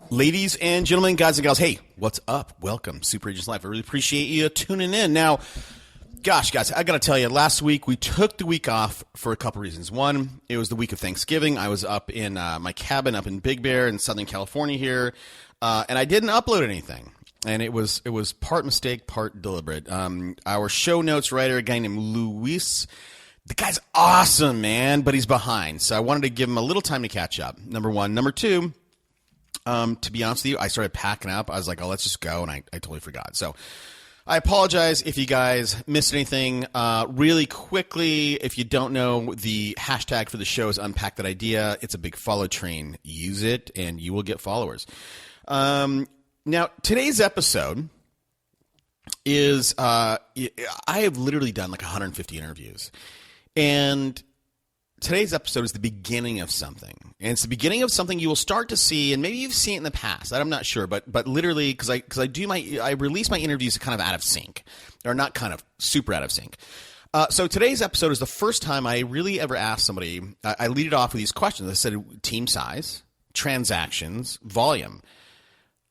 Ladies and gentlemen, guys and gals, hey, what's up? Welcome, Super Agents Live. I really appreciate you tuning in. Now, gosh, guys, I got to tell you, last week we took the week off for a couple reasons. One, it was the week of Thanksgiving. I was up in my cabin up in Big Bear in Southern California here, and I didn't upload anything. And it was part mistake, part deliberate. Our show notes writer, a guy named Luis, the guy's awesome, man, but he's behind. So I wanted to give him a little time to catch up, number one. Number two, to be honest with you, I started packing up. I was like, oh, let's just go, and I totally forgot. So I apologize if you guys missed anything. Really quickly, if you don't know, the hashtag for the show is Unpack That Idea. It's a big follow train. Use it, and you will get followers. Now, today's episode is I have literally done like 150 interviews. And today's episode is the beginning of something. And it's the beginning of something you will start to see, and maybe you've seen it in the past. I'm not sure, but literally, because I release my interviews kind of out of sync, or not kind of super out of sync. So today's episode is the first time I really ever asked somebody. I lead it off with these questions. I said team size, transactions, volume.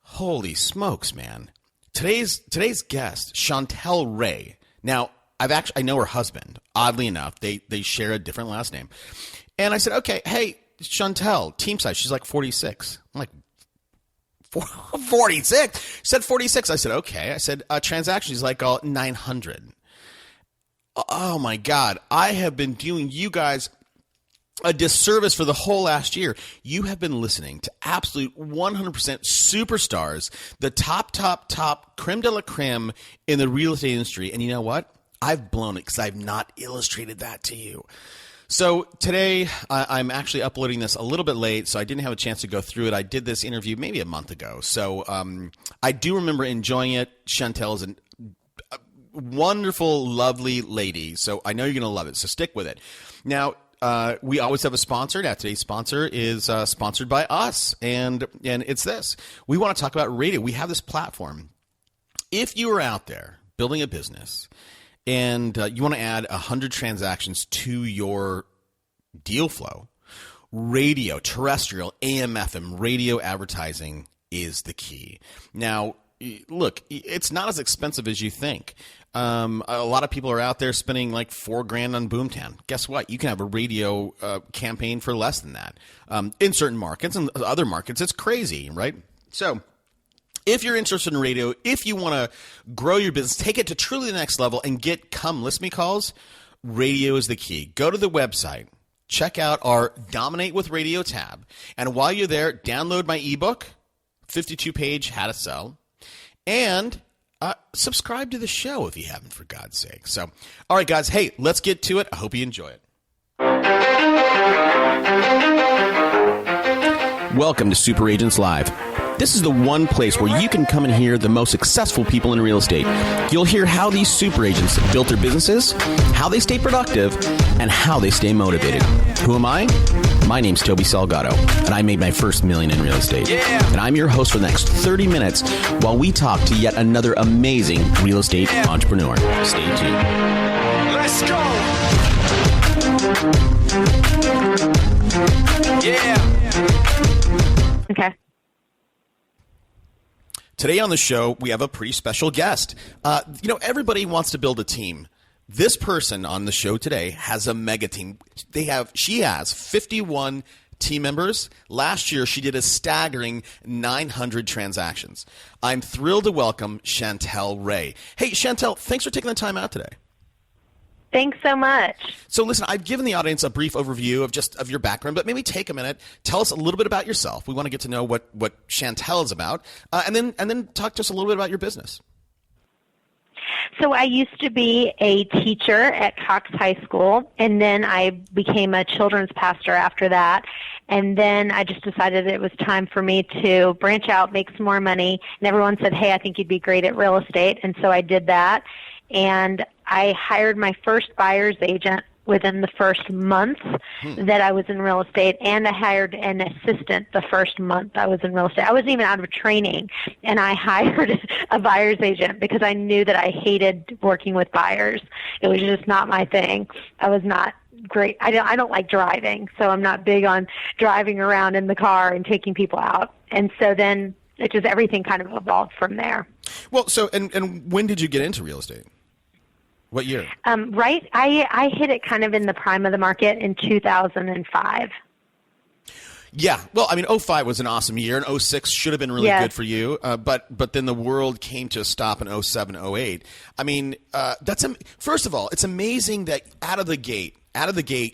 Holy smokes, man! Today's guest, Chantel Ray. Now, I know her husband. Oddly enough, they share a different last name. And I said, okay, hey, Chantel, team size. She's like 46. I'm like, 46? She said 46. I said, okay. I said, transactions like 900. Oh, my God. I have been doing you guys a disservice for the whole last year. You have been listening to absolute 100% superstars, the top creme de la creme in the real estate industry. And you know what? I've blown it because I've not illustrated that to you. So today, I'm actually uploading this a little bit late, so I didn't have a chance to go through it. I did this interview maybe a month ago. So I do remember enjoying it. Chantel is a wonderful, lovely lady, so I know you're going to love it. So stick with it. Now, we always have a sponsor. Now, today's sponsor is sponsored by us, and it's this. We want to talk about radio. We have this platform. If you are out there building a business and you want to add 100 transactions to your deal flow, radio, terrestrial, AM, FM, radio advertising is the key. Now, look, it's not as expensive as you think. A lot of people are out there spending like $4,000 on Boomtown. Guess what? You can have a radio campaign for less than that. In certain markets and other markets, it's crazy, right? So if you're interested in radio, if you want to grow your business, take it to truly the next level and get come list me calls, radio is the key. Go to the website, check out our Dominate with Radio tab, and while you're there, download my ebook, 52-page How to Sell, and subscribe to the show if you haven't, for God's sake. So, all right, guys, hey, let's get to it. I hope you enjoy it. Welcome to Super Agents Live. This is the one place where you can come and hear the most successful people in real estate. You'll hear how these super agents built their businesses, how they stay productive, and how they stay motivated. Who am I? My name's Toby Salgado, and I made my first $1 million in real estate. Yeah. And I'm your host for the next 30 minutes while we talk to yet another amazing real estate entrepreneur. Stay tuned. Let's go! Yeah. Okay. Today on the show, we have a pretty special guest. Everybody wants to build a team. This person on the show today has a mega team. She has 51 team members. Last year, she did a staggering 900 transactions. I'm thrilled to welcome Chantel Ray. Hey, Chantel, thanks for taking the time out today. Thanks so much. So listen, I've given the audience a brief overview of your background, but maybe take a minute, tell us a little bit about yourself. We want to get to know what Chantel is about, and then talk to us a little bit about your business. So I used to be a teacher at Cox High School, and then I became a children's pastor after that. And then I just decided it was time for me to branch out, make some more money. And everyone said, hey, I think you'd be great at real estate. And so I did that. And I hired my first buyer's agent within the first month that I was in real estate, and I hired an assistant the first month I was in real estate. I wasn't even out of training, and I hired a buyer's agent because I knew that I hated working with buyers. It was just not my thing. I was not great. I don't like driving, so I'm not big on driving around in the car and taking people out. And so then it just everything kind of evolved from there. Well, so and when did you get into real estate? What year? Right, I hit it kind of in the prime of the market in 2005. Yeah. Well, I mean, '05 was an awesome year, and '06 should have been really good for you. But then the world came to a stop in '07, '08. I mean, first of all, it's amazing that out of the gate,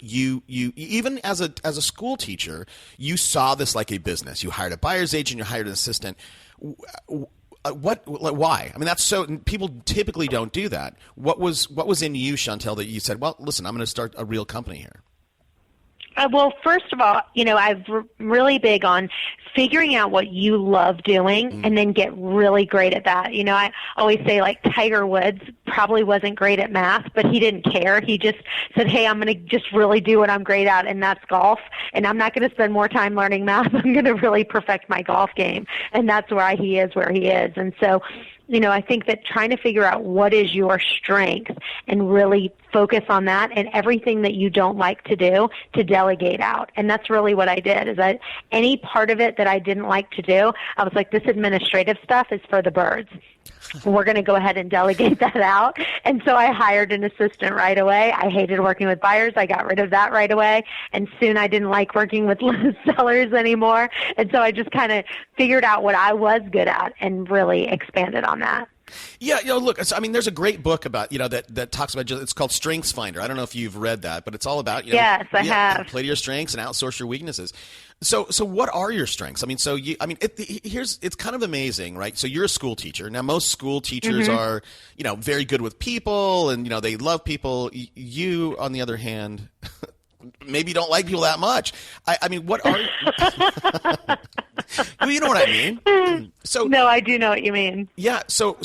you even as a school teacher, you saw this like a business. You hired a buyer's agent, you hired an assistant. Why? I mean, that's so. People typically don't do that. What was in you, Chantel, that you said, well, listen, I'm going to start a real company here? Well, first of all, I'm really big on figuring out what you love doing and then get really great at that. I always say, like, Tiger Woods probably wasn't great at math, but he didn't care. He just said, hey, I'm going to just really do what I'm great at, and that's golf. And I'm not going to spend more time learning math. I'm going to really perfect my golf game. And that's why he is where he is. And so, I think that trying to figure out what is your strength and really focus on that, and everything that you don't like to do to delegate out. And that's really what I did, is that any part of it that I didn't like to do, I was like, this administrative stuff is for the birds. We're going to go ahead and delegate that out. And so I hired an assistant right away. I hated working with buyers. I got rid of that right away. And soon I didn't like working with sellers anymore. And so I just kind of figured out what I was good at and really expanded on that. Yeah, look, I mean, there's a great book about, that talks about, it's called Strengths Finder. I don't know if you've read that, but it's all about, yes, I have. Play to your strengths and outsource your weaknesses. So what are your strengths? I mean, it's kind of amazing, right? So you're a school teacher. Now, most school teachers are, very good with people and, they love people. You, on the other hand, maybe don't like people that much. I mean, what are you know what I mean? So no, I do know what you mean. Yeah. So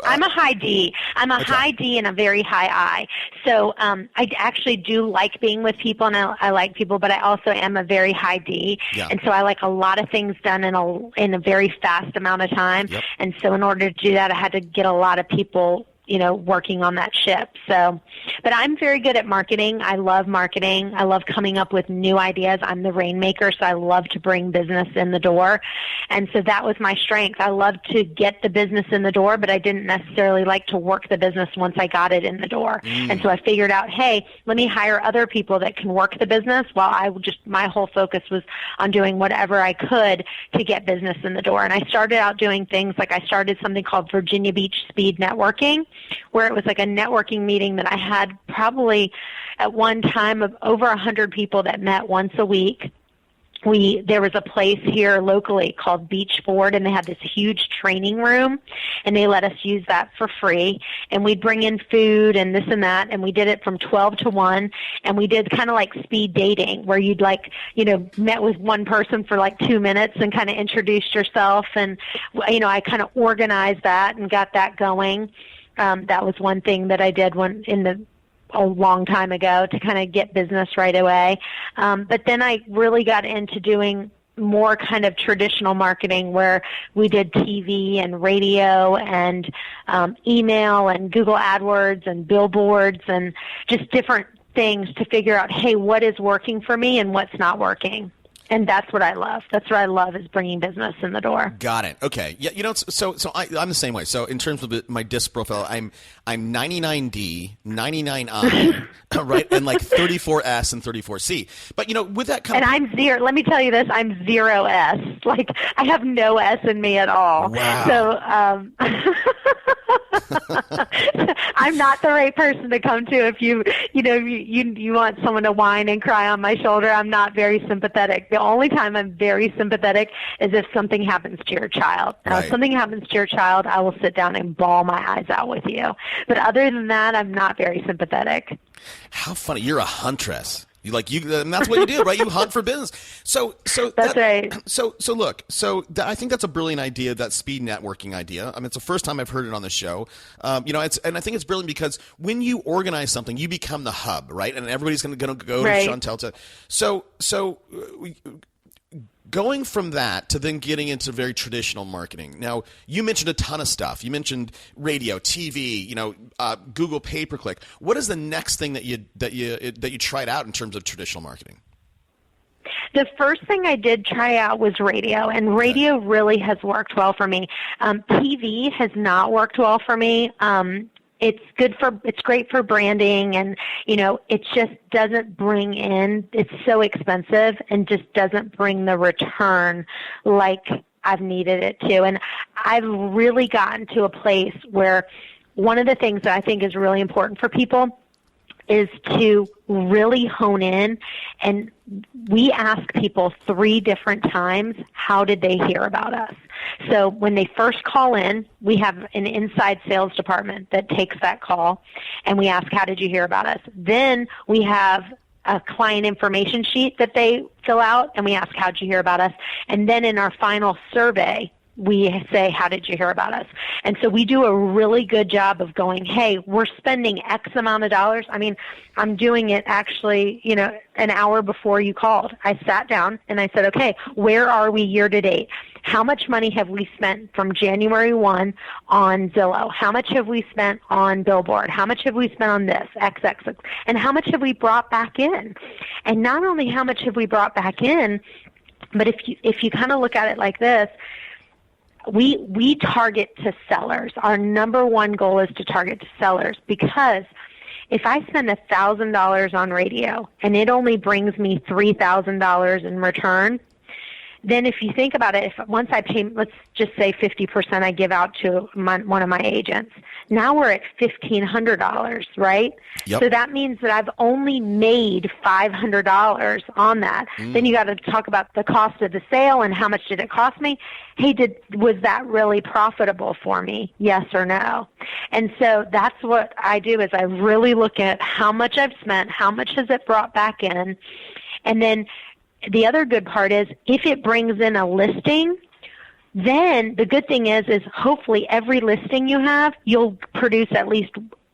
I'm a high D. I'm a high D and a very high I. So I actually do like being with people, and I like people, but I also am a very high D. Yeah. And so I like a lot of things done in a very fast amount of time. Yep. And so in order to do that, I had to get a lot of people working on that ship. So, but I'm very good at marketing. I love marketing. I love coming up with new ideas. I'm the rainmaker, so I love to bring business in the door. And so that was my strength. I love to get the business in the door, but I didn't necessarily like to work the business once I got it in the door. And so I figured out, hey, let me hire other people that can work the business while my whole focus was on doing whatever I could to get business in the door. And I started out doing things like I started something called Virginia Beach Speed Networking, where it was like a networking meeting that I had probably at one time of over 100 people that met once a week. There was a place here locally called Beach Ford, and they had this huge training room, and they let us use that for free. And we'd bring in food and this and that, and we did it from 12 to 1, and we did kind of like speed dating, where you'd met with one person for like 2 minutes and kind of introduced yourself, and I kind of organized that and got that going. That was one thing that I did a long time ago to kind of get business right away. But then I really got into doing more kind of traditional marketing, where we did TV and radio and email and Google AdWords and billboards and just different things to figure out, hey, what is working for me and what's not working. And that's what I love. That's what I love, is bringing business in the door. Got it. Okay. Yeah. So I'm the same way. So in terms of my DISC profile, I'm 99D, 99I, right, and like 34S and 34C. But with that kind and I'm zero. Let me tell you this: I'm 0S. Like, I have no S in me at all. Wow. So I'm not the right person to come to if you want someone to whine and cry on my shoulder. I'm not very sympathetic. The only time I'm very sympathetic is if something happens to your child. Now, right. If something happens to your child, I will sit down and bawl my eyes out with you. But other than that, I'm not very sympathetic. How funny! You're a huntress. And that's what you do, right? You hunt for business. So that's right. So look. I think that's a brilliant idea. That speed networking idea. I mean, it's the first time I've heard it on the show. And I think it's brilliant because when you organize something, you become the hub, right? And everybody's going to go right. to Chantel to. So going from that to then getting into very traditional marketing. Now, you mentioned a ton of stuff. You mentioned radio, TV, Google pay-per-click. What is the next thing that you tried out in terms of traditional marketing? The first thing I did try out was radio, and radio really has worked well for me. TV has not worked well for me. It's great for branding, and it just doesn't bring in, it's so expensive and just doesn't bring the return like I've needed it to. And I've really gotten to a place where one of the things that I think is really important for people is to really hone in, and we ask people 3 different times, how did they hear about us? So when they first call in, we have an inside sales department that takes that call, and we ask, how did you hear about us? Then we have a client information sheet that they fill out, and we ask, how did you hear about us? And then in our final survey, we say, how did you hear about us? And so we do a really good job of going, hey, we're spending X amount of dollars. I mean, I'm doing it actually, an hour before you called. I sat down and I said, okay, where are we year to date? How much money have we spent from January 1 on Zillow? How much have we spent on Billboard? How much have we spent on this, XX? And how much have we brought back in? And not only how much have we brought back in, but if you kind of look at it like this, we target to sellers. Our number one goal is to target to sellers, because if I spend $1,000 on radio and it only brings me $3,000 in return, then if you think about it, once I pay, let's just say 50% I give out to one of my agents, now we're at $1,500, right? Yep. So that means that I've only made $500 on that. Then you got to talk about the cost of the sale and how much did it cost me. Hey, was that really profitable for me? Yes or no? And so that's what I do, is I really look at how much I've spent, how much has it brought back in, and then the other good part is if it brings in a listing, then the good thing is hopefully every listing you have, you'll produce at least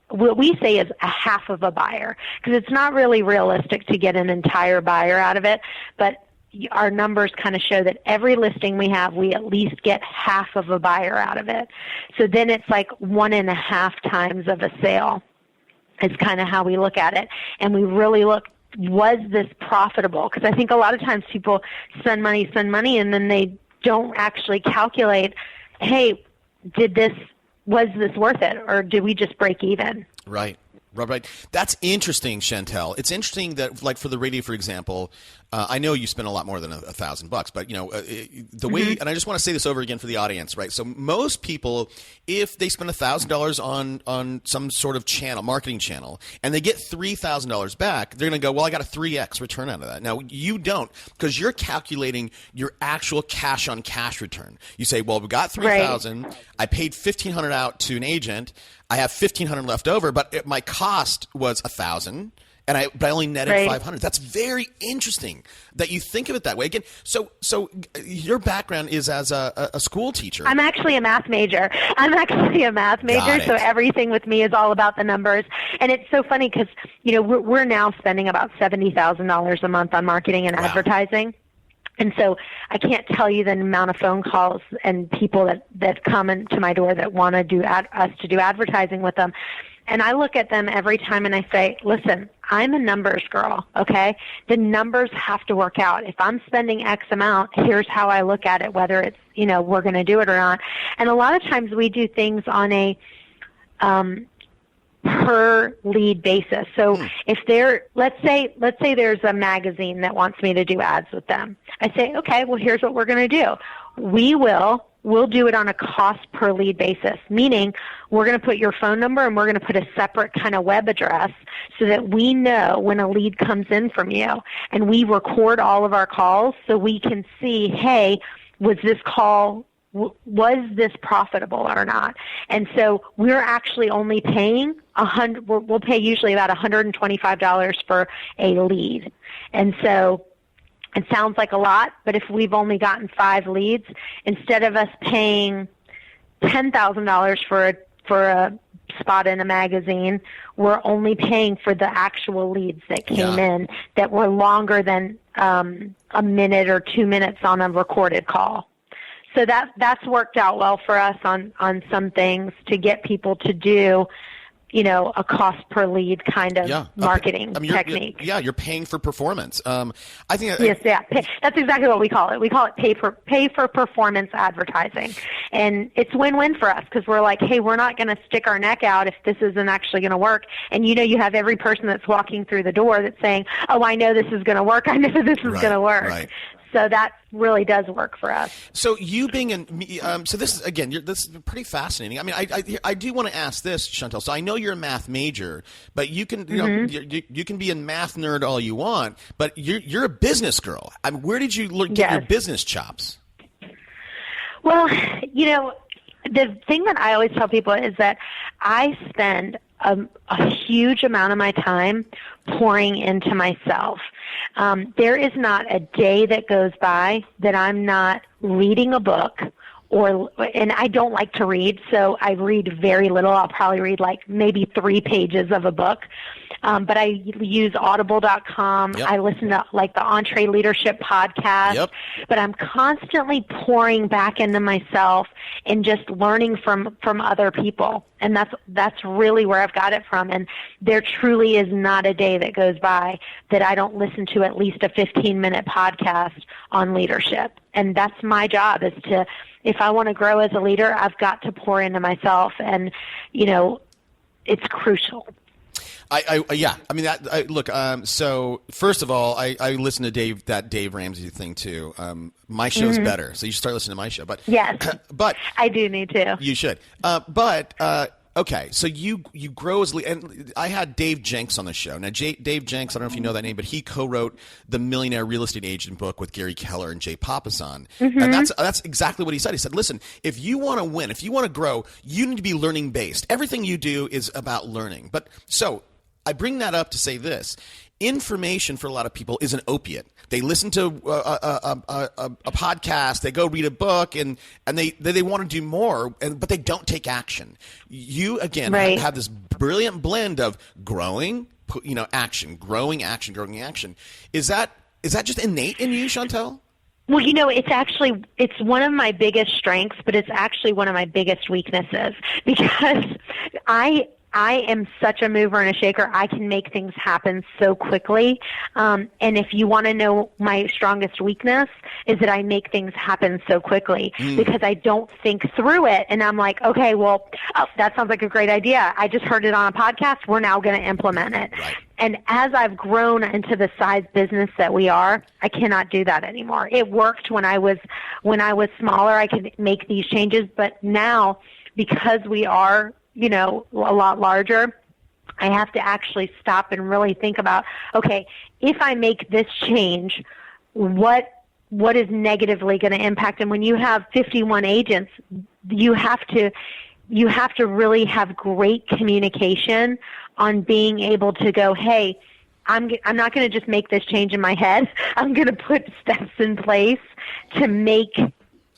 what we say is a half of a buyer, because it's not really realistic to get an entire buyer out of it, but our numbers kind of show that every listing we have, we at least get half of a buyer out of it. So then it's like 1.5 times of a sale is kind of how we look at it. And we really look, was this profitable? Because I think a lot of times people spend money, and then they don't actually calculate, hey, was this worth it, or did we just break even? Right. That's interesting, Chantel. It's interesting that, like, for the radio, for example, I know you spend a lot more than $1,000, but the way, and I just want to say this over again for the audience, right? So most people, if they spend $1,000 on some sort of channel, marketing channel, and they get $3,000 back, they're going to go, well, I got a 3x return out of that. Now you don't, because you're calculating your actual cash on cash return. You say, well, we got $3,000, right. I paid $1,500 out to an agent. I have $1,500 left over, but my cost was $1,000, but I only netted right. $500. That's very interesting that you think of it that way. Again, so your background is as a school teacher. I'm actually a math major. So everything with me is all about the numbers. And it's so funny because we're now spending about $70,000 a month on marketing and advertising. And so I can't tell you the amount of phone calls and people that come into my door that want to do us to do advertising with them. And I look at them every time and I say, listen, I'm a numbers girl, okay? The numbers have to work out. If I'm spending X amount, here's how I look at it, whether it's, we're going to do it or not. And a lot of times we do things on a per lead basis. So if let's say there's a magazine that wants me to do ads with them. I say, okay, well, here's what we're going to do. We'll do it on a cost per lead basis, meaning we're going to put your phone number and we're going to put a separate kind of web address so that we know when a lead comes in from you, and we record all of our calls so we can see, hey, was this profitable or not? And so we're actually only paying we'll pay usually about $125 for a lead. And so it sounds like a lot, but if we've only gotten 5 leads, instead of us paying $10,000 for a spot in a magazine, we're only paying for the actual leads that came in that were longer than a minute or 2 minutes on a recorded call. So that's worked out well for us on some things to get people to do, a cost per lead kind of marketing technique. You're paying for performance. I think that's exactly what we call it. We call it pay for performance advertising, and it's win-win for us because we're like, hey, we're not going to stick our neck out if this isn't actually going to work. And you have every person that's walking through the door that's saying, oh, I know this is going to work. I know this is going to work. Right. So that really does work for us. So you being so this is again, this is pretty fascinating. I mean, I do want to ask this, Chantel. So I know you're a math major, but you can you can be a math nerd all you want, but you're a business girl. I mean, where did you get your business chops? Well, the thing that I always tell people is that I spend a huge amount of my time pouring into myself. There is not a day that goes by that I'm not reading a book and I don't like to read, so I read very little. I'll probably read like maybe 3 pages of a book. But I use audible.com. Yep. I listen to like the Entree Leadership podcast. Yep. But I'm constantly pouring back into myself and just learning from other people. And that's really where I've got it from. And there truly is not a day that goes by that I don't listen to at least a 15-minute podcast on leadership. And that's my job, is to, if I want to grow as a leader, I've got to pour into myself. And, it's crucial. Look. So first of all, I listen to Dave Ramsey thing too. My show's better, so you should start listening to my show. But yes, but I do need to. You should. Okay. So you grow as and I had Dave Jenks on the show. Now, Dave Jenks, I don't know if you know that name, but he co-wrote the Millionaire Real Estate Agent book with Gary Keller and Jay Papasan. And that's exactly what he said. He said, listen, if you want to win, if you want to grow, you need to be learning based. Everything you do is about learning. But so I bring that up to say this. Information for a lot of people is an opiate. They listen to a podcast, they go read a book, and they want to do more, but they don't take action. You, again, have this brilliant blend of growing, action, growing action. Is that just innate in you, Chantel? Well, it's one of my biggest strengths, but it's actually one of my biggest weaknesses because I am such a mover and a shaker. I can make things happen so quickly. And if you want to know my strongest weakness, is that I make things happen so quickly because I don't think through it. And I'm like, okay, well, that sounds like a great idea. I just heard it on a podcast. We're now going to implement it. Right. And as I've grown into the size business that we are, I cannot do that anymore. It worked when I was smaller. I could make these changes. But now, because we are a lot larger, I have to actually stop and really think about, okay, if I make this change, what is negatively going to impact? And when you have 51 agents, you have to really have great communication on being able to go, hey, I'm not going to just make this change in my head. I'm going to put steps in place to make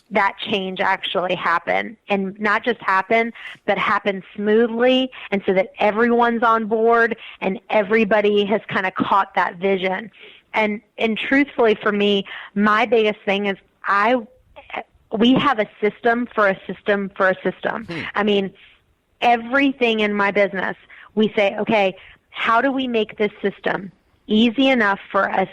that change actually happen, and not just happen, but happen smoothly, and so that everyone's on board and everybody has kind of caught that vision. And truthfully for me, my biggest thing is we have a system for a system for a system. I mean, everything in my business, we say, okay, how do we make this system easy enough for a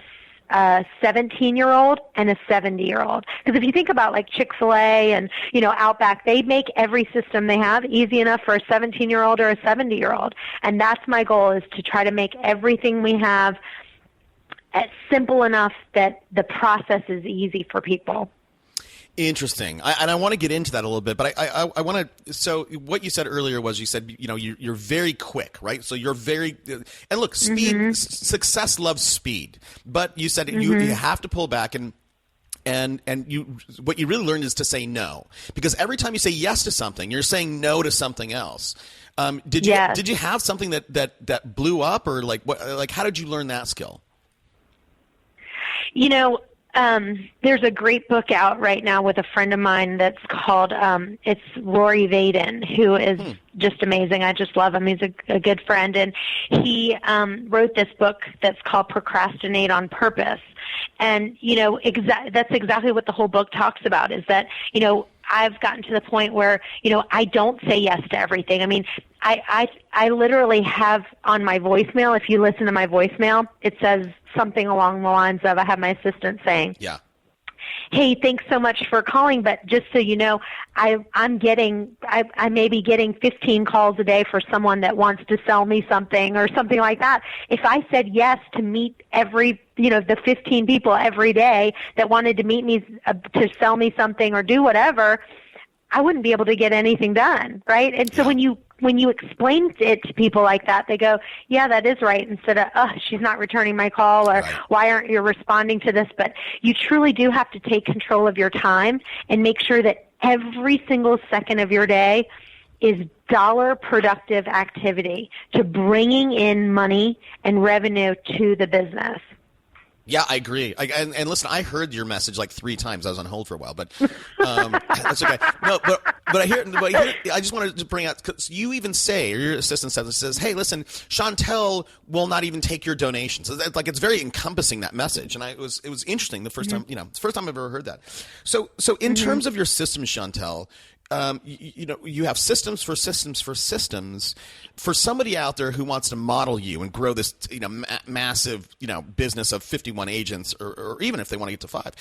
17-year-old and a 70-year-old? Because if you think about like Chick-fil-A and, Outback, they make every system they have easy enough for a 17-year-old or a 70-year-old. And that's my goal, is to try to make everything we have simple enough that the process is easy for people. Interesting. I want to get into that a little bit, but I want to. So what you said earlier was, you said, you're very quick, right? So you're very, and look, speed, success loves speed, but you said you have to pull back and what you really learned is to say no, because every time you say yes to something, you're saying no to something else. Did you have something that blew up, or like what? Like, how did you learn that skill? There's a great book out right now with a friend of mine that's called, it's Rory Vaden, who is just amazing. I just love him. He's a good friend. And he wrote this book that's called Procrastinate on Purpose. And, that's exactly what the whole book talks about, is that, I've gotten to the point where, I don't say yes to everything. I mean, I literally have on my voicemail, if you listen to my voicemail, it says something along the lines of, I have my assistant saying, yeah, hey, thanks so much for calling, but just so you know, I may be getting 15 calls a day for someone that wants to sell me something or something like that. If I said yes to meet the 15 people every day that wanted to meet me to sell me something or do whatever, I wouldn't be able to get anything done, right? And so when you explain it to people like that, they go, yeah, that is right, instead of, oh, she's not returning my call, or why aren't you responding to this? But you truly do have to take control of your time and make sure that every single second of your day is dollar productive activity to bringing in money and revenue to the business. Yeah, I agree. And listen, I heard your message like 3 times. I was on hold for a while, but that's okay. No, but I just wanted to bring out, because you even say, or your assistant says, hey, listen, Chantel will not even take your donations. So it's very encompassing, that message, and it was interesting the first time. It's the first time I've ever heard that. So in terms of your systems, Chantel, you have systems for systems for systems. For somebody out there who wants to model you and grow this, massive, business of 51 agents, or even if they want to get to 5,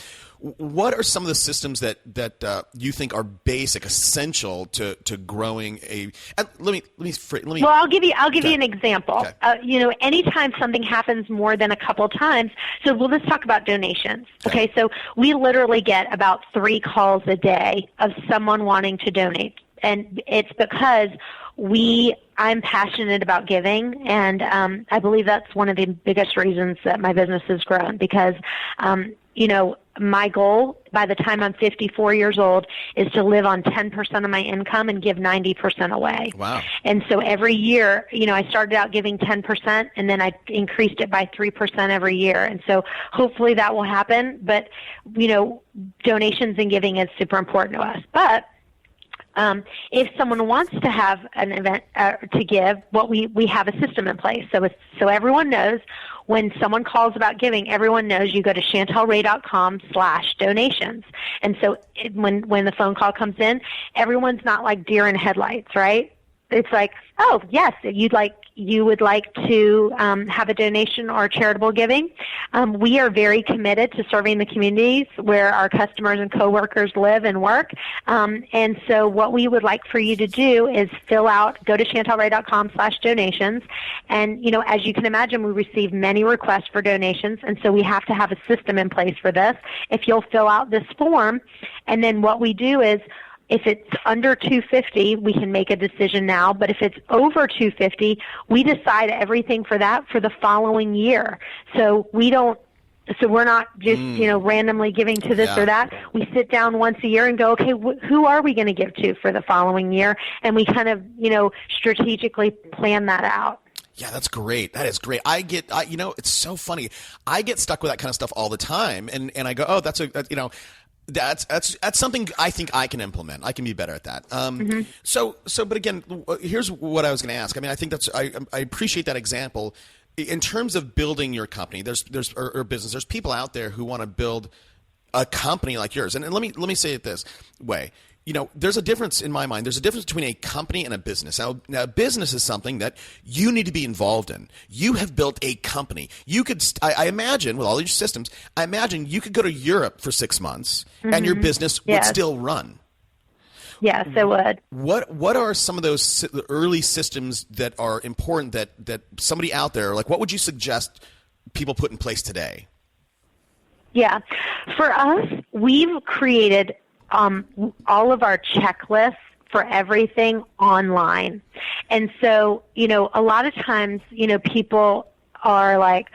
what are some of the systems that you think are basic, essential to growing a? Let me. Well, I'll give you an example. Okay. Anytime something happens more than a couple times. So let's talk about donations. Okay. So we literally get about 3 calls a day of someone wanting to donate, and it's because I'm passionate about giving, and I believe that's one of the biggest reasons that my business has grown, because my goal by the time I'm 54 years old is to live on 10% of my income and give 90% away. Wow. And so every year, I started out giving 10%, and then I increased it by 3% every year. And so hopefully that will happen. But, donations and giving is super important to us. But if someone wants to have an event to give, we have a system in place. So everyone knows when someone calls about giving, everyone knows you go to chantelray.com/donations. And so when the phone call comes in, everyone's not like deer in headlights, right? It's like, oh, yes, you would like to have a donation or charitable giving. We are very committed to serving the communities where our customers and coworkers live and work. And so what we would like for you to do is go to chantelray.com/donations. And, as you can imagine, we receive many requests for donations. And so we have to have a system in place for this. If you'll fill out this form, and then what we do is, if it's under $250, we can make a decision now. But if it's over $250, we decide everything for that for the following year. So we're not just, randomly giving to this or that. We sit down once a year and go, okay, who are we going to give to for the following year? And we kind of, strategically plan that out. Yeah, that's great. That is great. It's so funny. I get stuck with that kind of stuff all the time. And I go, oh, that's something I think I can implement. I can be better at that. But again, here's what I was going to ask. I mean, I think I appreciate that example. In terms of building your company, there's business. There's people out there who want to build a company like yours. And let me say it this way. There's a difference in my mind. There's a difference between a company and a business. Now, a business is something that you need to be involved in. You have built a company. You could, I imagine, with all your systems, you could go to Europe for 6 months and your business would still run. Yes, it would. What are some of those early systems that are important that somebody out there, like, what would you suggest people put in place today? Yeah. For us, we've created all of our checklists for everything online. And so, a lot of times, people are like,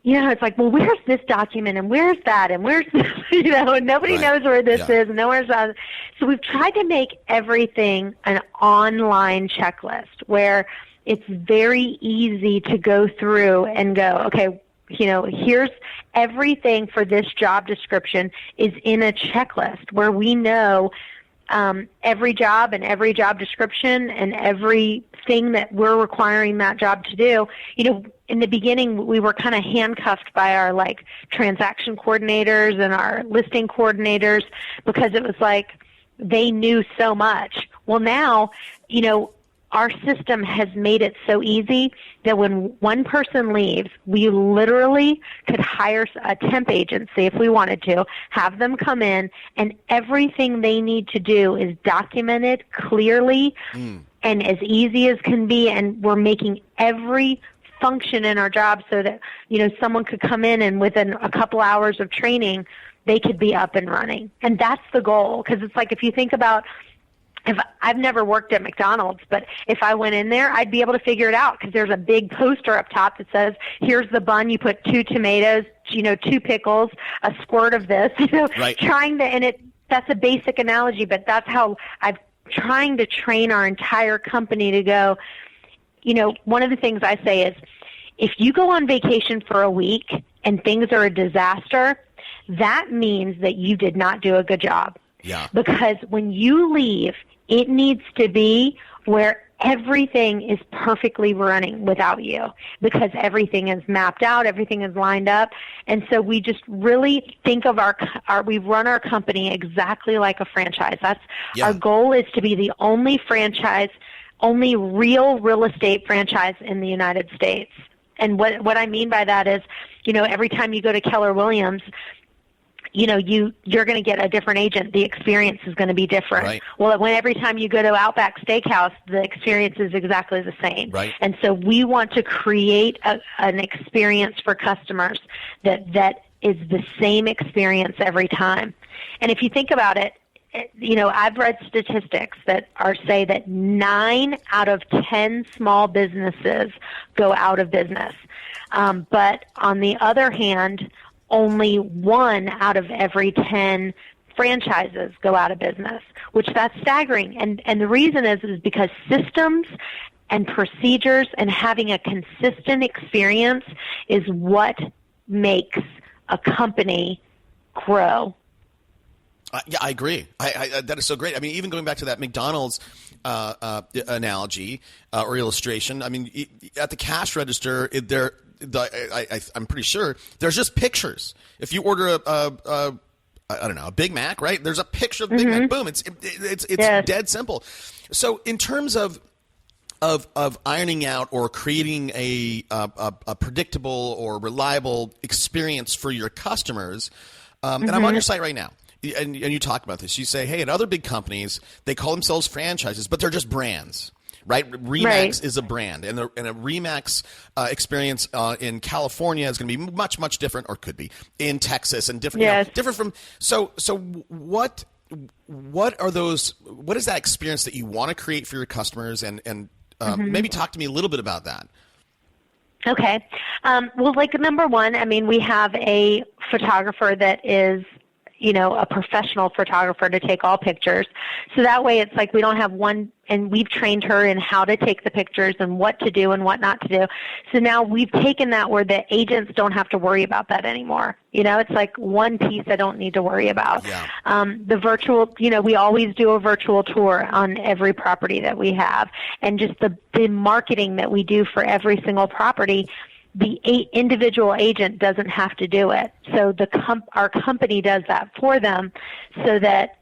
it's like, well, where's this document and where's that and where's this, and nobody knows where this is and nowhere's that. So we've tried to make everything an online checklist where it's very easy to go through and go, okay, Here's everything for this job description is in a checklist where we know every job and every job description and everything that we're requiring that job to do. In the beginning, we were kind of handcuffed by our transaction coordinators and our listing coordinators because it was like they knew so much. Well, now, our system has made it so easy that when one person leaves, we literally could hire a temp agency if we wanted to, have them come in, and everything they need to do is documented clearly and as easy as can be, and we're making every function in our job so that, someone could come in and within a couple hours of training, they could be up and running. And that's the goal, because it's like if you think about I've never worked at McDonald's, but if I went in there, I'd be able to figure it out because there's a big poster up top that says, here's the bun, you put 2 tomatoes, 2 pickles, a squirt of this, Right. That's a basic analogy, but that's how I'm trying to train our entire company to go. One of the things I say is, if you go on vacation for a week and things are a disaster, that means that you did not do a good job. Yeah. Because when you leave, it needs to be where everything is perfectly running without you, because everything is mapped out, everything is lined up. And so we just really think of we run our company exactly like a franchise. Our goal is to be the only real estate franchise in the United States. And what I mean by that is, every time you go to Keller Williams, you're going to get a different agent. The experience is going to be different. Right. Well, every time you go to Outback Steakhouse, the experience is exactly the same. Right. And so we want to create an experience for customers that is the same experience every time. And if you think about it, I've read statistics that say that 9 out of 10 small businesses go out of business. But on the other hand, only 1 out of every 10 franchises go out of business, which that's staggering. And the reason is because systems and procedures and having a consistent experience is what makes a company grow. Yeah, I agree. That is so great. I mean, even going back to that McDonald's analogy or illustration, I mean, at the cash register, I'm pretty sure there's just pictures. If you order a Big Mac, right? There's a picture of Big Mac. Boom. It's Yes. dead simple. So in terms of ironing out or creating a predictable or reliable experience for your customers, and I'm on your site right now. And you talk about this. You say, hey, at other big companies, they call themselves franchises, but they're just brands, right? Remax is a brand, and a Remax experience in California is going to be much, much different, or could be in Texas and different. Yes. Different from. So what are those? What is that experience that you want to create for your customers? And maybe talk to me a little bit about that. Okay. Well, number one, I mean, we have a photographer that is a professional photographer to take all pictures. So that way it's like we don't have one, and we've trained her in how to take the pictures and what to do and what not to do. So now we've taken that where the agents don't have to worry about that anymore. It's like one piece I don't need to worry about. Yeah. The virtual, we always do a virtual tour on every property that we have. And just the marketing that we do for every single property, the individual agent doesn't have to do it. So our company does that for them, so that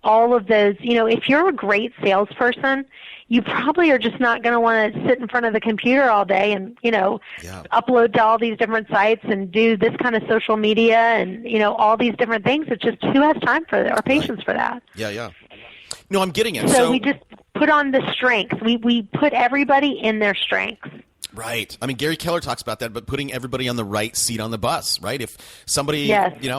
all of those, if you're a great salesperson, you probably are just not going to want to sit in front of the computer all day and, upload to all these different sites and do this kind of social media and, all these different things. It's just who has time for that or patience for that? Yeah. No, I'm getting it. So we just put on the strengths. We put everybody in their strengths. Right. I mean, Gary Keller talks about that, but putting everybody on the right seat on the bus, right? If somebody,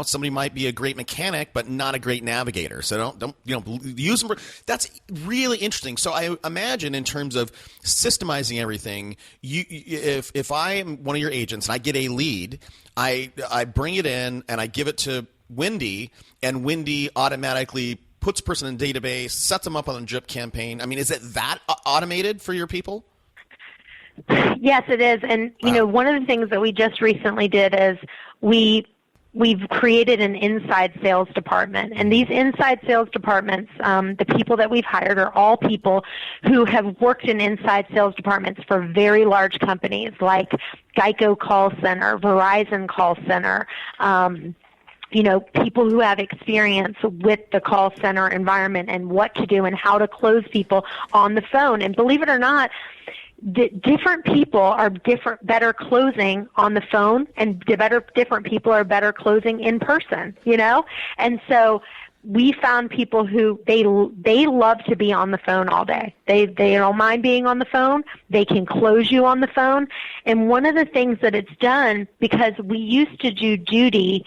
somebody might be a great mechanic, but not a great navigator. So don't use them. That's really interesting. So I imagine in terms of systemizing everything, if I am one of your agents and I get a lead, I bring it in and I give it to Wendy, and Wendy automatically puts a person in a database, sets them up on a drip campaign. I mean, is it that automated for your people? Yes, it is. And, you know, one of the things that we just recently did is we've created an inside sales department. And these inside sales departments, the people that we've hired are all people who have worked in inside sales departments for very large companies like Geico Call Center, Verizon Call Center, you know, people who have experience with the call center environment and what to do and how to close people on the phone. And believe it or not, different people are better closing on the phone, and different people are better closing in person, you know? And so we found people who they love to be on the phone all day. They don't mind being on the phone. They can close you on the phone. And one of the things that it's done, because we used to do duty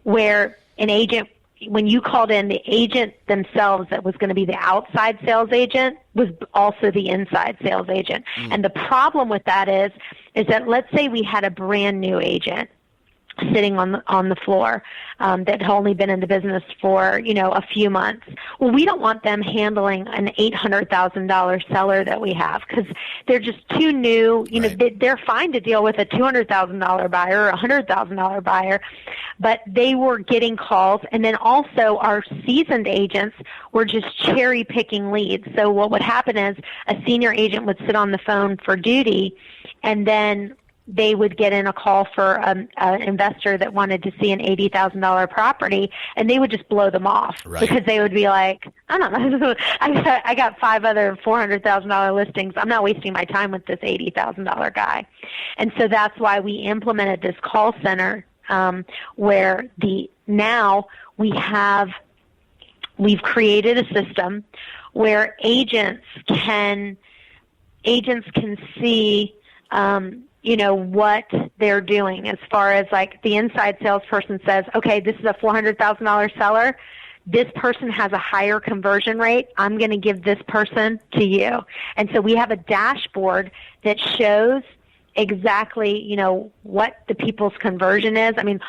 where an agent, when you called in, the agent themselves that was going to be the outside sales agent was also the inside sales agent. And the problem with that is that let's say we had a brand new agent sitting on the floor that had only been in the business for, you know, a few months. Well, we don't want them handling an $800,000 seller that we have because they're just too new. You know, they're fine to deal with a $200,000 buyer or a $100,000 buyer, but they were getting calls. And then also our seasoned agents were just cherry picking leads. So what would happen is a senior agent would sit on the phone for duty, and then they would get in a call for an investor that wanted to see an $80,000 property, and they would just blow them off because they would be like, I don't know, I got 5 other $400,000 listings. I'm not wasting my time with this $80,000 guy. And so that's why we implemented this call center where now we've created a system where agents can see you know, what they're doing as far as like the inside salesperson says, okay, this is a $400,000 seller. This person has a higher conversion rate. I'm going to give this person to you. And so we have a dashboard that shows exactly, you know, what the people's conversion is. I mean,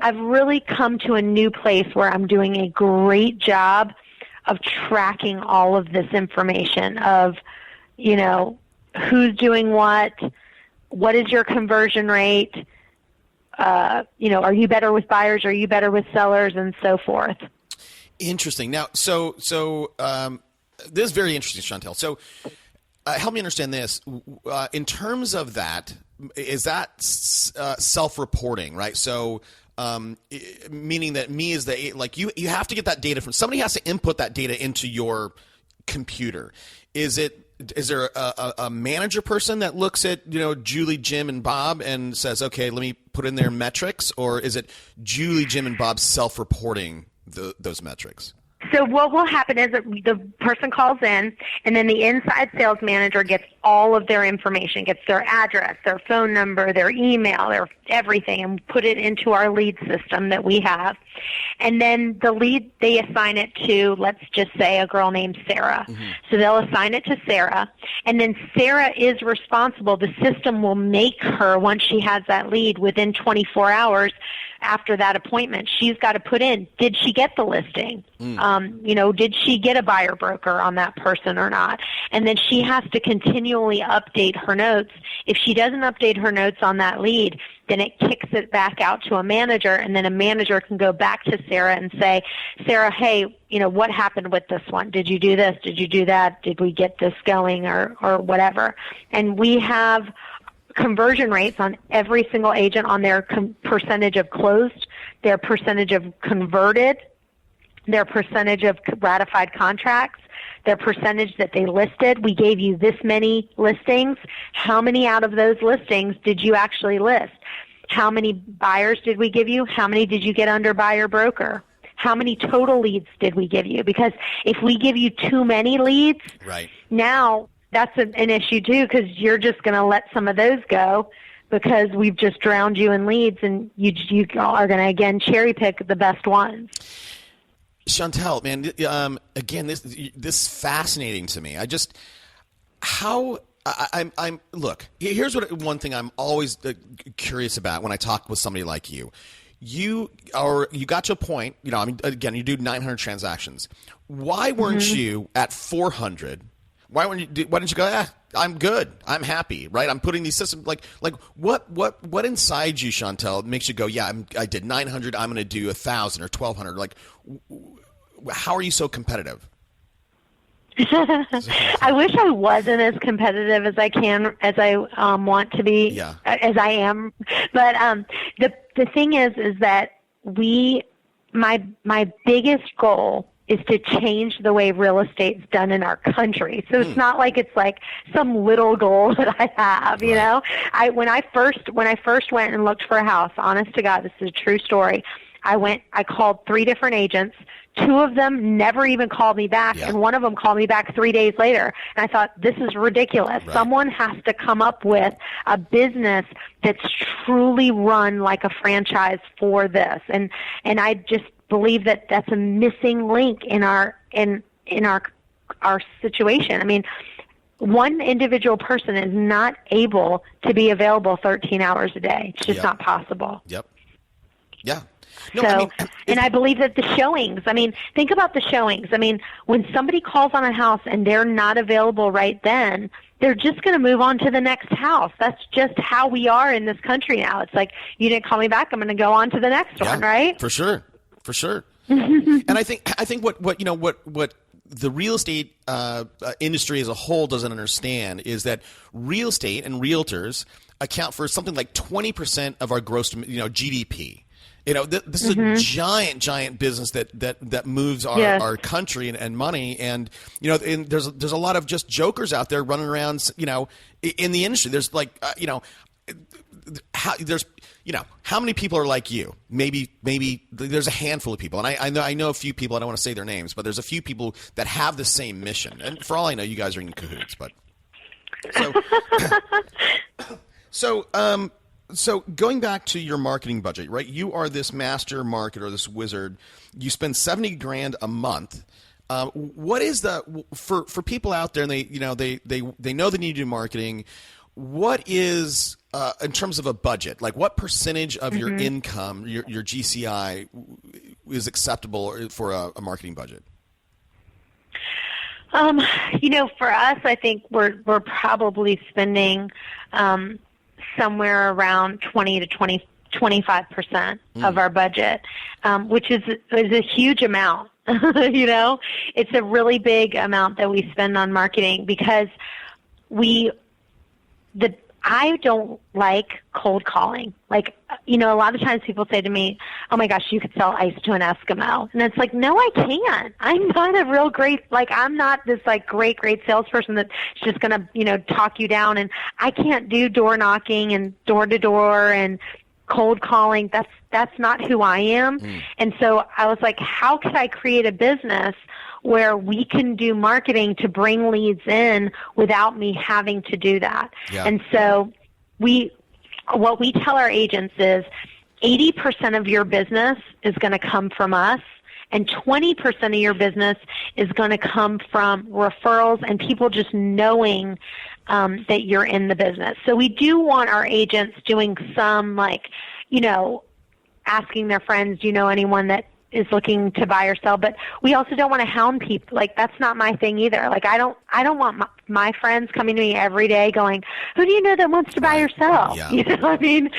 I've really come to a new place where I'm doing a great job of tracking all of this information of, you know, who's doing what is your conversion rate? You know, are you better with buyers? Are you better with sellers, and so forth? Interesting. Now, so this is very interesting, Chantel. So, help me understand this. In terms of that, is that self-reporting, right? So, meaning that me is you have to get that data from somebody has to input that data into your computer. Is there a manager person that looks at, you know, Julie, Jim, and Bob and says, okay, let me put in their metrics? Or is it Julie, Jim, and Bob self-reporting those metrics? So what will happen is that the person calls in, and then the inside sales manager gets all of their information, gets their address, their phone number, their email, their everything, and put it into our lead system that we have. And then the lead, they assign it to, let's just say, a girl named Sarah. Mm-hmm. So they'll assign it to Sarah, and then Sarah is responsible. The system will make her, once she has that lead, within 24 hours after that appointment, she's got to put in, did she get the listing? You know, did she get a buyer broker on that person or not? And then she has to continually update her notes. If she doesn't update her notes on that lead, then it kicks it back out to a manager, and then a manager can go back to Sarah and say, Sarah, hey, you know, what happened with this one? Did you do this? Did you do that? Did we get this going or whatever? And we have conversion rates on every single agent on their percentage of closed, their percentage of converted, their percentage of ratified contracts, their percentage that they listed. We gave you this many listings. How many out of those listings did you actually list? How many buyers did we give you? How many did you get under buyer broker? How many total leads did we give you? Because if we give you too many leads, now that's an issue too, because you're just going to let some of those go because we've just drowned you in leads, and you are going to, again, cherry pick the best ones. Chantel, man, again, this is fascinating to me. Look, here's one thing I'm always curious about when I talk with somebody like you. You got to a point, you know, I mean, again, you do 900 transactions. Why weren't you at 400 Why didn't you go, I'm good. I'm happy, right? I'm putting these systems, like what inside you, Chantel, makes you go, yeah, I did 900, I'm going to do 1,000 or 1,200. Like, how are you so competitive? I wish I wasn't as competitive as I want to be, as I am. But the thing is that my biggest goal is to change the way real estate's done in our country. So it's not like it's like some little goal that I have, you know. When I first went and looked for a house, honest to God, this is a true story. I called 3 different agents. 2 of them never even called me back, and one of them called me back 3 days later. And I thought, this is ridiculous. Right. Someone has to come up with a business that's truly run like a franchise for this. And I just believe that that's a missing link in our situation. I mean, one individual person is not able to be available 13 hours a day. It's just not possible. Yep. Yeah. No, so, and I believe that the showings, I mean, think about the showings. I mean, when somebody calls on a house and they're not available right then, they're just going to move on to the next house. That's just how we are in this country now. It's like, you didn't call me back, I'm going to go on to the next one, right? For sure. And I think what the real estate industry as a whole doesn't understand is that real estate and realtors account for something like 20% of our gross, GDP. This is a giant business that moves our country and money. And, there's a lot of just jokers out there running around, in the industry. There's like, how many people are like you? Maybe there's a handful of people. And I know a few people, I don't want to say their names, but there's a few people that have the same mission. And for all I know, you guys are in cahoots, but So going back to your marketing budget, right? You are this master marketer, this wizard. You spend $70,000 a month. What is for people out there? And they know they need to do marketing. What is in terms of a budget? Like, what percentage of your income, your GCI, is acceptable for a marketing budget? For us, I think we're probably spending somewhere around 20 to 25% of our budget, which is a huge amount. It's a really big amount that we spend on marketing because I don't like cold calling. Like, a lot of times people say to me, oh my gosh, you could sell ice to an Eskimo. And it's like, no, I can't. I'm not a real great, I'm not this great salesperson that's just going to, talk you down. And I can't do door knocking and door to door and cold calling. That's not who I am. And so I was like, how could I create a business where we can do marketing to bring leads in without me having to do that? Yeah. And so what we tell our agents is 80% of your business is going to come from us, and 20% of your business is going to come from referrals and people just knowing that you're in the business. So we do want our agents doing some asking their friends, do you know anyone that is looking to buy or sell? But we also don't want to hound people. That's not my thing either. I don't want my friends coming to me every day going, who do you know that wants to buy or sell? Yeah. You know what I mean?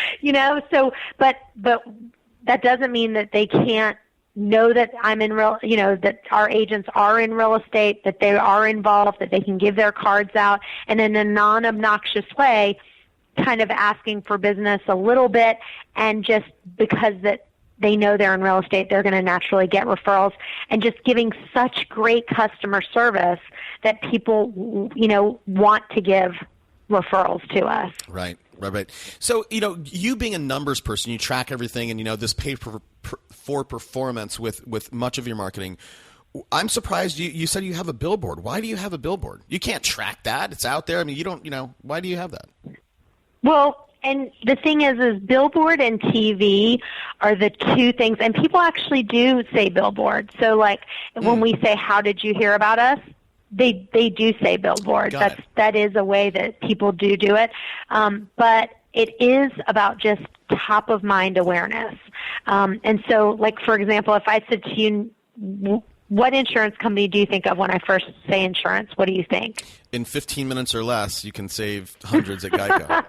So, but that doesn't mean that they can't know that I'm in that our agents are in real estate, that they are involved, that they can give their cards out, and in a non-obnoxious way, kind of asking for business a little bit, and just because that they know they're in real estate, they're going to naturally get referrals, and just giving such great customer service that people, want to give referrals to us. Right. So, you being a numbers person, you track everything, and this pay for performance with much of your marketing. I'm surprised you said you have a billboard. Why do you have a billboard? You can't track that. It's out there. I mean, you don't, why do you have that? Well, and the thing is billboard and TV are the two things, and people actually do say billboard. So when we say, how did you hear about us? They do say billboard. That is a way that people do it. But it is about just top of mind awareness. And so for example, if I said to you, what insurance company do you think of when I first say insurance? What do you think? In 15 minutes or less, you can save hundreds at Geico.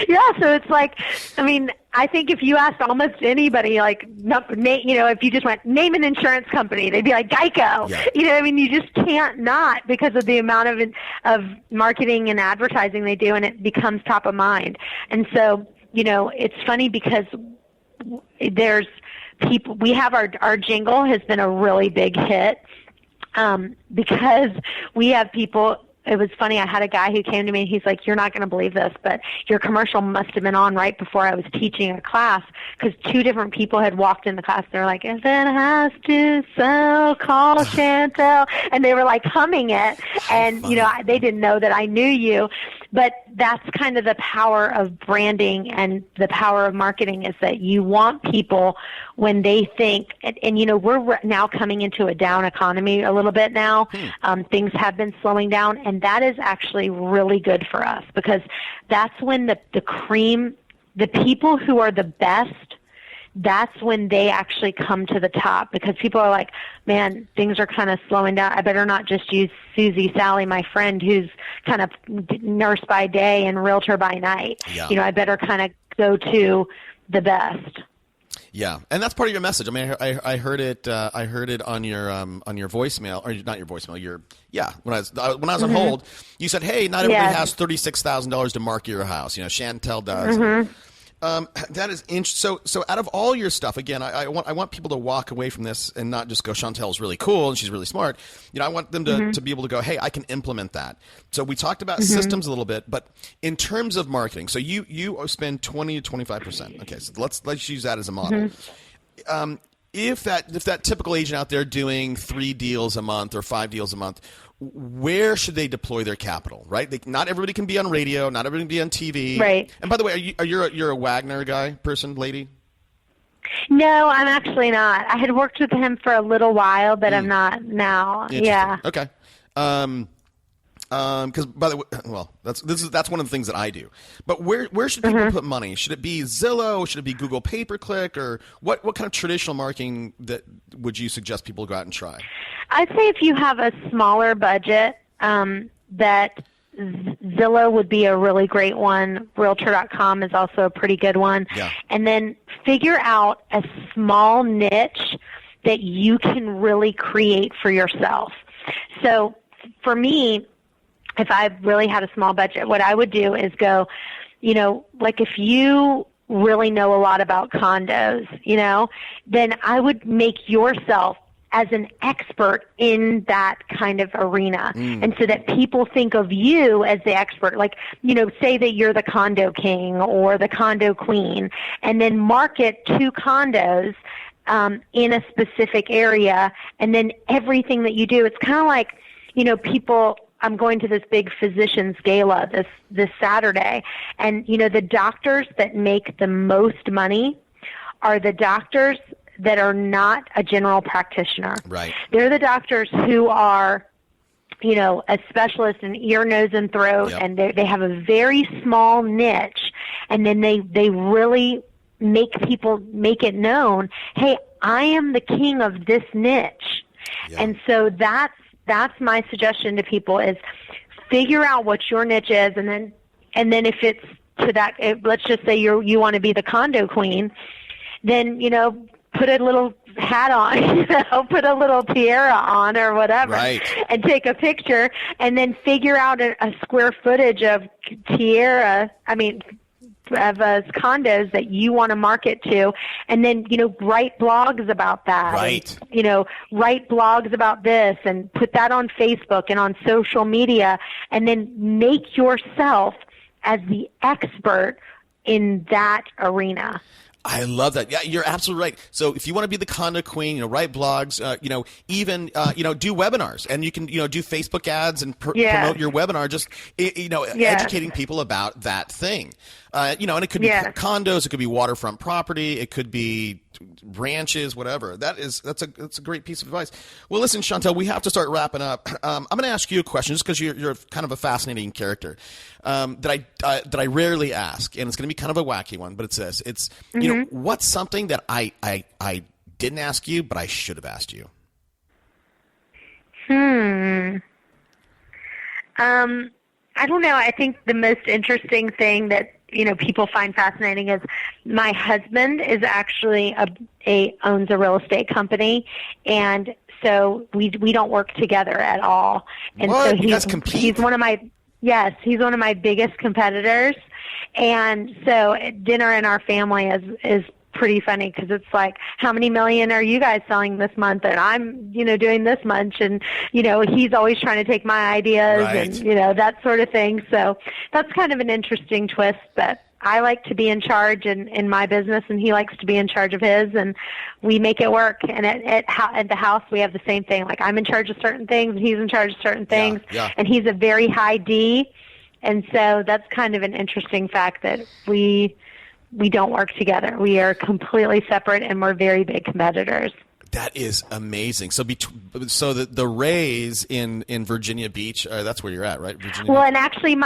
Yeah, so it's like, I mean, I think if you asked almost anybody, like, if you just went, name an insurance company, they'd be like, Geico. Yeah. I mean, you just can't not because of the amount of marketing and advertising they do, and it becomes top of mind. And so, it's funny because there's people, we have our jingle has been a really big hit because we have people. It was funny. I had a guy who came to me and he's like, you're not going to believe this, but your commercial must have been on right before I was teaching a class, because 2 different people had walked in the class. They're like, if it has to sell, call Chantel. And they were like humming it. And, they didn't know that I knew you. But that's kind of the power of branding and the power of marketing, is that you want people when they think, and we're now coming into a down economy a little bit now. Things have been slowing down, and that is actually really good for us, because that's when the people who are the best, that's when they actually come to the top, because people are like, man, things are kind of slowing down. I better not just use Susie Sally, my friend, who's kind of nurse by day and realtor by night. Yeah. I better kind of go to the best. Yeah, and that's part of your message. I mean, I heard it. I heard it on your voicemail, or not your voicemail. When I was on hold, you said, "Hey, not everybody has $36,000 to market your house. Chantel does." That is interesting. So out of all your stuff, again, I want people to walk away from this and not just go, Chantel's really cool and she's really smart. I want them to be able to go, hey, I can implement that. So we talked about systems a little bit, but in terms of marketing, so you spend 20 to 25%. Okay, so let's use that as a model. If that typical agent out there doing 3 deals a month or 5 deals a month, where should they deploy their capital, right? Not everybody can be on radio. Not everybody can be on TV. Right. And by the way, you're a Wagner guy, lady? No, I'm actually not. I had worked with him for a little while, but I'm not now. Yeah. Okay. Because by the way, well, that's one of the things that I do. But where should people put money? Should it be Zillow? Should it be Google Pay-per-click? Or what kind of traditional marketing that would you suggest people go out and try? I'd say if you have a smaller budget, that Zillow would be a really great one. Realtor.com is also a pretty good one. Yeah. And then figure out a small niche that you can really create for yourself. So for me, if I really had a small budget, what I would do is go, like if you really know a lot about condos, then I would make yourself as an expert in that kind of arena. And so that people think of you as the expert, like, say that you're the condo king or the condo queen, and then market to condos in a specific area. And then everything that you do, it's kind of like, people, I'm going to this big physicians gala this Saturday, and the doctors that make the most money are the doctors that are not a general practitioner. Right. They're the doctors who are, a specialist in ear, nose, and throat, and they have a very small niche, and then they really make it known, hey, I am the king of this niche. Yeah. And so that's my suggestion to people, is figure out what your niche is, and then if it's to that, let's just say you want to be the condo queen, then put a little hat on, put a little tiara on or whatever, right, and take a picture, and then figure out a square footage of condos that you want to market to, and then write blogs about that. Right. And, write blogs about this and put that on Facebook and on social media, and then make yourself as the expert in that arena. I love that. Yeah, you're absolutely right. So if you want to be the condo queen, write blogs, even do webinars, and you can, do Facebook ads and promote your webinar, just, educating people about that thing. And it could be condos, it could be waterfront property, it could be ranches, whatever. That's a great piece of advice. Well, listen, Chantel, we have to start wrapping up. I'm going to ask you a question, just because you're kind of a fascinating character that I rarely ask, and it's going to be kind of a wacky one, but it's this. It's what's something that I didn't ask you, but I should have asked you? I don't know. I think the most interesting thing that, people find fascinating is my husband is actually owns a real estate company, and so we don't work together at all. And What? so You guys compete? he's one of my biggest competitors. And so dinner in our family is pretty funny, because it's like, how many million are you guys selling this month? And I'm, doing this much. And, he's always trying to take my ideas Right. and, that sort of thing. So that's kind of an interesting twist, that I like to be in charge in my business, and he likes to be in charge of his, and we make it work. And at the house, we have the same thing. Like, I'm in charge of certain things, and he's in charge of certain things. Yeah. And he's a very high D. And so that's kind of an interesting fact, that we don't work together. We are completely separate, and we're very big competitors. That is amazing. So, the Rays in Virginia Beach, that's where you're at, right? Virginia Well, Beach? and actually, in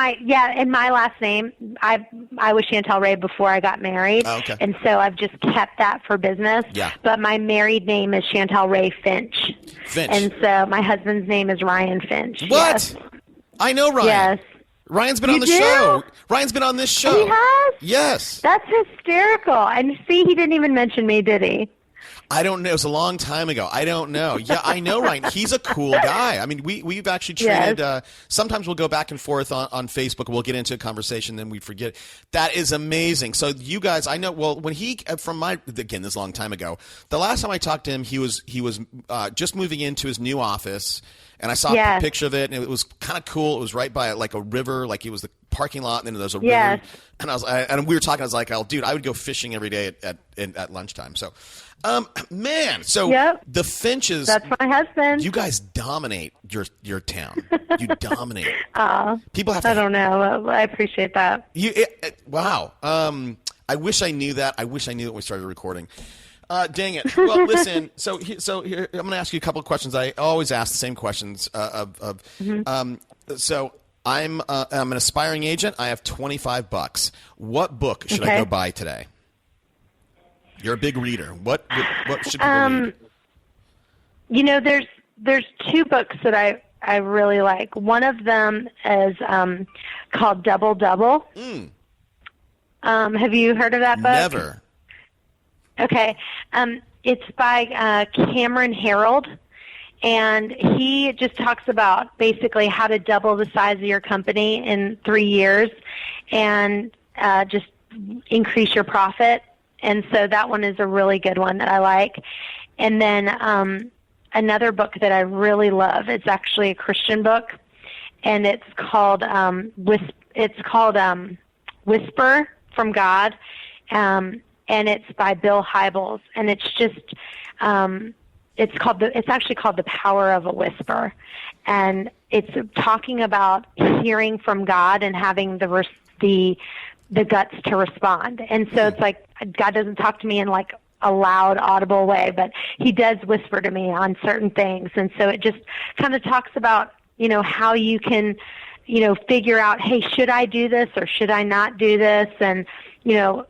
my last name, I was Chantel Ray before I got married, Oh, okay. and so I've just kept that for business. Yeah. But my married name is Chantel Ray Finch. Finch. And so my husband's name is Ryan Finch. What? Yes. I know Ryan. Yes. Ryan's been on the You do? show. Ryan's been on this show. He has? Yes. That's hysterical. And see, he didn't even mention me, did he? I don't know. It was a long time ago. I don't know. Yeah, I know Ryan. He's a cool guy. I mean, we've actually traded. Yes. Sometimes we'll go back and forth on Facebook. We'll get into a conversation, then we forget. That is amazing. So you guys, I know. Well, when this is a long time ago. The last time I talked to him, he was just moving into his new office, and I saw a picture of it, and it was kind of cool. It was right by like a river, like it was the parking lot, and then there's a river. And we were talking. I was like, "Oh, dude, I would go fishing every day at lunchtime." So. Man, so the Finches. That's my husband. You guys dominate your town. You dominate. People have to. I don't know. I appreciate that. Wow. I wish I knew that. I wish I knew that when we started recording. Dang it. Well, listen. So here, I'm going to ask you a couple of questions. I always ask the same questions. So I'm an aspiring agent. I have $25. What book should I go buy today? You're a big reader. What should people read? There's two books that I really like. One of them is called Double Double. Have you heard of that book? Never. Okay. It's by Cameron Harold, and he just talks about basically how to double the size of your company in 3 years and just increase your profit. And so that one is a really good one that I like. And then another book that I really love, it's actually a Christian book, and it's called Whisper from God, and it's by Bill Hybels, and it's just it's actually called The Power of a Whisper, and it's talking about hearing from God and having the guts to respond. And so it's like God doesn't talk to me in like a loud, audible way, but he does whisper to me on certain things. And so it just kind of talks about, how you can, figure out, hey, should I do this or should I not do this? And,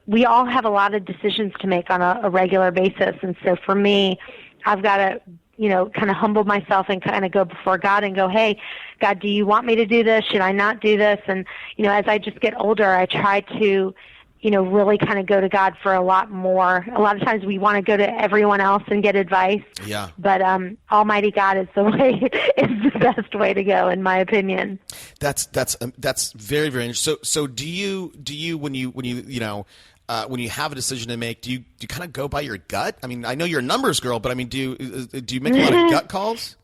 we all have a lot of decisions to make on a regular basis. And so for me, I've got to, kind of humble myself and kind of go before God and go, hey, God, do you want me to do this? Should I not do this? And, as I just get older, I try to, really kind of go to God for a lot more. A lot of times we want to go to everyone else and get advice. Yeah. But Almighty God is the best way to go, in my opinion. That's very, very interesting. So do you when you have a decision to make, do you kind of go by your gut? I mean, I know you're a numbers girl, but I mean, do you make a lot of gut calls?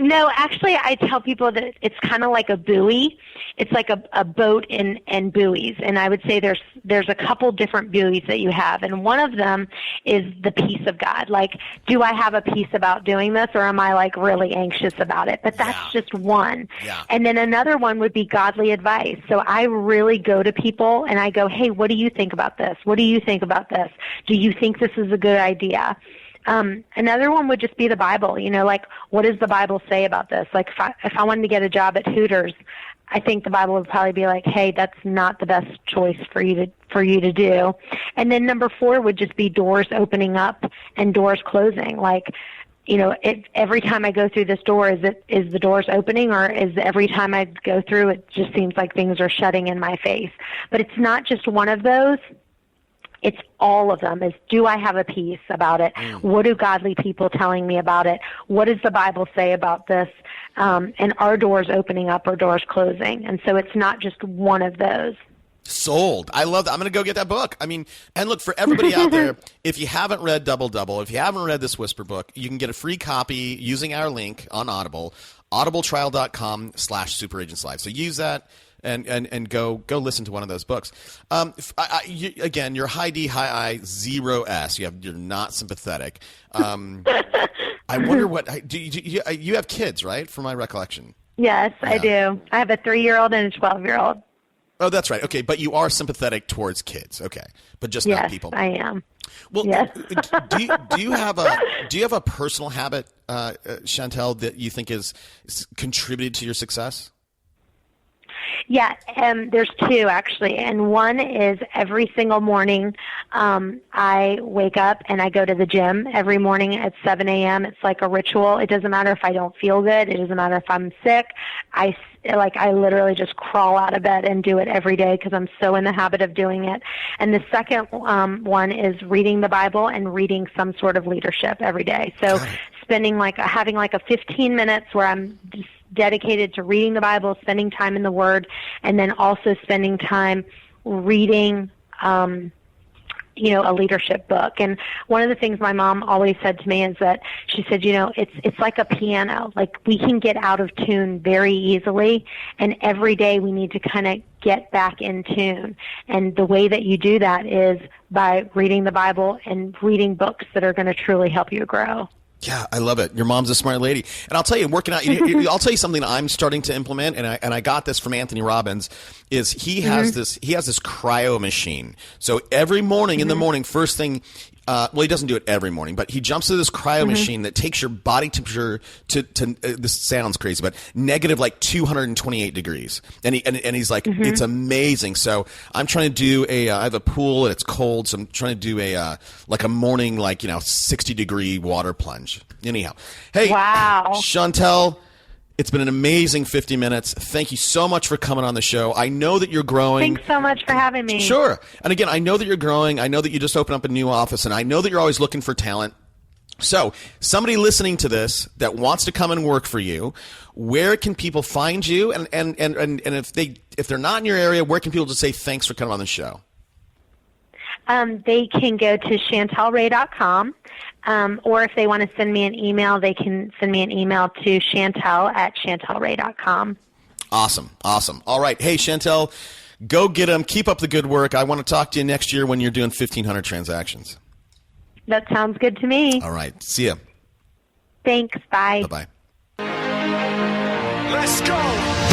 No, actually, I tell people that it's kind of like a buoy. It's like a boat and buoys. And I would say there's a couple different buoys that you have. And one of them is the peace of God. Like, do I have a peace about doing this, or am I like really anxious about it? But that's just one. Yeah. And then another one would be godly advice. So I really go to people and I go, hey, what do you think about this? What do you think about this? Do you think this is a good idea? Another one would just be the Bible. Like, what does the Bible say about this? Like, if I wanted to get a job at Hooters, I think the Bible would probably be like, hey, that's not the best choice for you to do. And then number 4 would just be doors opening up and doors closing. Like, every time I go through this door, is the doors opening, or is every time I go through, it just seems like things are shutting in my face? But it's not just one of those. It's all of them. Do I have a peace about it? What do godly people telling me about it? What does the Bible say about this? And are doors opening up or doors closing? And so it's not just one of those. Sold. I love that. I'm going to go get that book. I mean, and look, for everybody out there, if you haven't read Double Double, if you haven't read this Whisper book, you can get a free copy using our link on Audible, audibletrial.com/superagents live. So use that and go listen to one of those books. Again, you're high D, high I, 0 S. You're not sympathetic. I wonder what you have kids, right? From my recollection. Yes, yeah. I do. I have a 3-year-old and a 12-year-old. Oh, that's right. Okay, but you are sympathetic towards kids. Okay, but just not people. Yes, I am. Well, yes. do you have a personal habit, Chantel, that you think is contributed to your success? Yeah, there's 2 actually, and one is every single morning I wake up and I go to the gym every morning at 7 a.m. It's like a ritual. It doesn't matter if I don't feel good. It doesn't matter if I'm sick. I literally just crawl out of bed and do it every day because I'm so in the habit of doing it. And the second one is reading the Bible and reading some sort of leadership every day. So having a 15 minutes where I'm just dedicated to reading the Bible, spending time in the Word, and then also spending time reading a leadership book. And one of the things my mom always said to me is that she said, it's like a piano. Like, we can get out of tune very easily, and every day we need to kind of get back in tune. And the way that you do that is by reading the Bible and reading books that are going to truly help you grow. Yeah, I love it. Your mom's a smart lady. And I'll tell you, working out, I'll tell you something that I'm starting to implement, and I got this from Anthony Robbins, is he has this cryo machine. So every morning in the morning, first thing, he doesn't do it every morning, but he jumps to this cryo machine that takes your body temperature to this sounds crazy, but negative like 228 degrees. And he's like, it's amazing. So I'm trying to do I have a pool and it's cold. So I'm trying to do a morning, 60 degree water plunge. Anyhow. Hey, wow. Chantel, it's been an amazing 50 minutes. Thank you so much for coming on the show. I know that you're growing. Thanks so much for having me. Sure. And again, I know that you're growing. I know that you just opened up a new office, and I know that you're always looking for talent. So somebody listening to this that wants to come and work for you, where can people find you? And if they're not in your area, where can people just say thanks for coming on the show? They can go to chantelray.com, or if they want to send me an email, they can send me an email to chantel@chantelray.com. Awesome. All right. Hey, Chantel, go get them. Keep up the good work. I want to talk to you next year when you're doing 1,500 transactions. That sounds good to me. All right. See ya. Thanks. Bye. Bye-bye. Let's go.